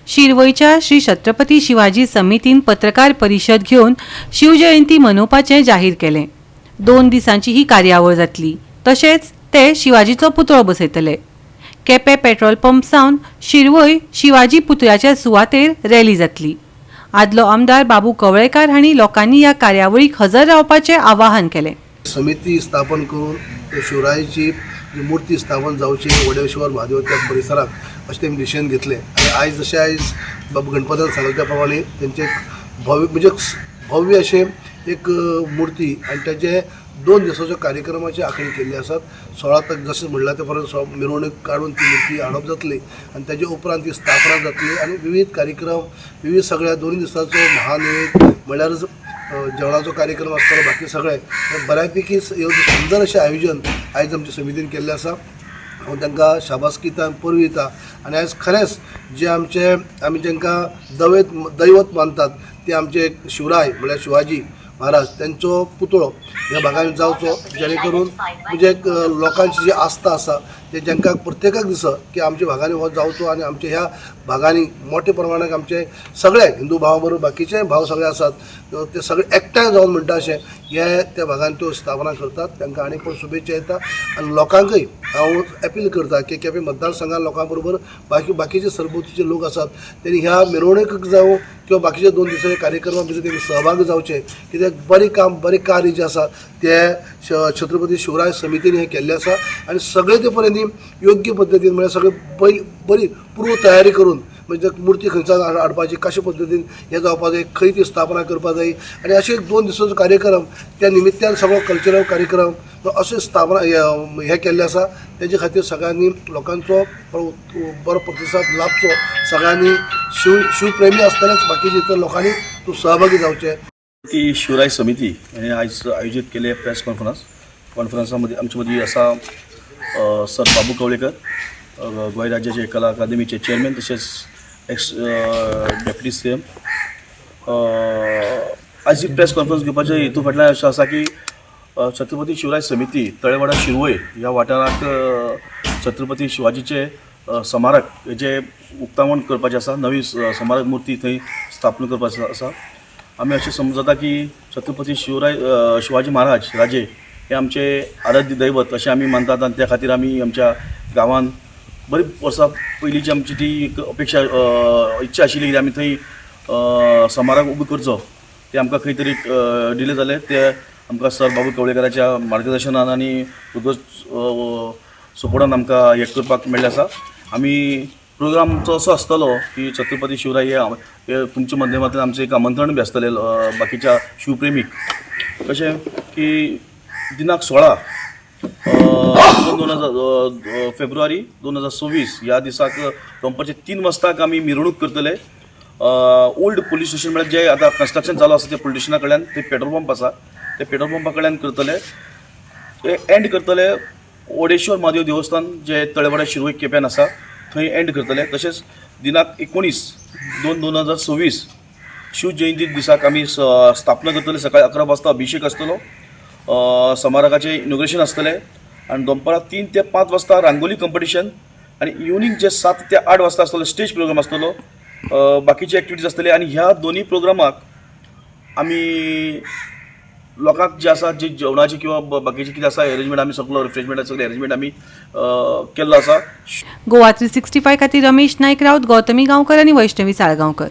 शिरवयच्या श्री छत्रपती शिवाजी समितीन पत्रकार परिशद घेवन शिवजयंती मनोवपाचें जाहीर केलें। 2 दिसांची ही कार्यावळ जातली। तशेंच ते शिवाजीचो पुतळो बसयतले। केपें पेट्रोल पंप सावन शिरवय शिवाजी पुतळ्याच्या सुवातेर रॅली जातली। आदलो आमदार बाबू कवळेकार हांणी लोकांनी ह्या कार्यावळीक हजर रावपाचें आवाहन केलें। समिती स्थापन करून शिवरायाची मूर्ती स्थापन जावची वडेश्वर महादेव त्या परिसरात अशें तेमी डिसिजन घेतले। आणि आयज जशें आयज बाबा गणपतान सांगले त्या प्रमाणे त्यांचे भव्य अशें एक मूर्ती आणि त्याचे 2 दिसांच्या कार्यक्रमाची आखणी केल्ली आसात। 16 तारीख जशें म्हणला ते पर्यंत मिरवणूक काढून ती मूर्ती हाडप जातली आणि त्याच्या उपरांत ती स्थापना जातली आणि विविध कार्यक्रम विविध सगळ्या 2 दिसांचो महानैवेद्य म्हणल्यार जेवणाचो कार्यक्रम आसतलो बाकी सगळे बऱ्यापैकी सुंदर अशें आयोजन आयज आमच्या समितीन केल्लें आसा। हांव तांकां शाबासकी दिता परबी दिता आणि आयज खरेंच जे आमी जांकां दैवत मानतात ते आमचे शिवराय म्हळ्यार शिवाजी महाराज त्यांचो पुतळो ह्या भागांत जावचो जेणे करून म्हणजे लोकांची जी आस्था आसा ते जांकां प्रत्येकाक दिसता की आमच्या भागांनी हो जावचो आणि आमच्या ह्या भागांनी मोठ्या प्रमाणात आमचे सगळे हिंदू भावा बरोबर बाकीचे भाव सगळे आसात ते सगळे एकठांय जावन म्हणटा अशें हे त्या भागांत त्यो स्थापना करतात। तांकां आनी पण शुभेच्छा येता आणि लोकांकय हांव अपील करता की केपें मतदारसंघात लोकां बरोबर बाकीचे सरभोंवतीचे लोक आसात त्यांनी ह्या मिरवणुकीक जावं किंवा बाकीचे 2 दिसांच्या कार्यक्रमां भितर तेमी सहभागी जावचे कित्याक बरें कार्य जे आसा ते छत्रपती शिवराय समितीन हे केल्लें आसा आणि सगळे ते पर्यंत योग्य पद्दतीन म्हणजे सगळे बरी पूर्व तयारी करून म्हणजे मूर्ती खंयच्यान हाडपाची कशा पद्दतीन हे जावपा जाय खंय ती स्थापना करपा जाय आणि अशे 2 दिसांचो कार्यक्रम त्या निमित्तान सगळो कल्चरल कार्यक्रम अशें स्थापना हे केल्लें आसा। तेजे खातीर सगळ्यांनी लोकांचो बरो प्रतिसाद लाभचो। सगळ्यांनी शिवप्रेमी आसतलेच बाकीचे इतर लोकांनी तूं सहभागी जावचे। ती शिवराय समिती हांणी आयज आयोजीत केले प्रेस कॉन्फरन्सामध्ये आमचे मदीं आसा सर बाबू कवळेकर गोंय राज्याचे कला अकादमीचे चेअरमॅन तशेंच एक्स डेप्युटी CM। आज ही प्रेस कॉन्फरन्स घेवपाचे हेतू फाटल्यान अशें आसा की छत्रपती शिवराय समिती तळेवाडा शिरवय ह्या वाठारांत छत्रपती शिवाजीचे स्मारक हेजे उक्तावण करपाचें आसा। नवी स्मारक मूर्ती थंय स्थापन करपाचो आसा। आमी अशें समजता की छत्रपती शिवाजी महाराज राजे हे आमचे आराध्य दैवत अशें आमी मानतात आणि त्या खातीर आमी आमच्या गांवांत बरी वर्सां पयलींची आमची ती एक अपेक्षा इच्छा आशिल्ली की आमी थंय स्मारक उबें करचो। ते आमकां खंय तरी डिले जाले। ते आमकां सर बाबू कवळेकराच्या मार्गदर्शनान आनी सपोर्टान आमकां हे करपाक मेळ्ळें आसा। आमी प्रोग्रामचो असो आसतलो की छत्रपती शिवराय हे तुमच्या माध्यमांतल्यान आमचें एक आमंत्रण बी आसतलें बाकीच्या शिवप्रेमीक कशें की दिनांक 16 फेब्रुवारी 2026 ह्या दिसाक दनपारचे 3 वस्ताक आमी मिरवणूक करतले। ओल्ड पुलीस स्टेशन म्हळ्यार जे आतां कन्स्ट्रक्शन चालू आसा ते पुलीस स्टेशना कडल्यान ते पेट्रोल पंप आसा ते पेट्रोल पंपा कडल्यान करतले। ते एंड करतले वडेश्वर महादेव देवस्थान जे तळेवाडा शिरवय केप्यान आसा थंय एंड करतले। तशेंच दिनांक 19/2/2026 शिवजयंती दिसाक आमी स्थापना करतले। सकाळी 11 वाजता अभिषेक आसतलो, स्मारकाचे इनॉग्रेशन आसतले आणि दनपारां 3 ते 5 वाजता रांगोली कॉम्पिटिशन आणि इवनिंग जे 7 ते 8 वाजता आसतलो स्टेज प्रोग्राम आसतलो। बाकीचे एक्टिविटीज आसतले आणि ह्या दोन्ही प्रोग्रामाक आमी लोकांक जे आसा जे जेवणाची किंवा बाकीचे कितें आसा अरेंजमेंट आमी सगळो रिफ्रेशमेंटाचो सगळे अरेंजमेंट आमी केल्लो आसा। गोवा 365 खातीर रमेश नायक राऊत, गौतमी गांवकर आणि वैष्णवी साळगांवकर।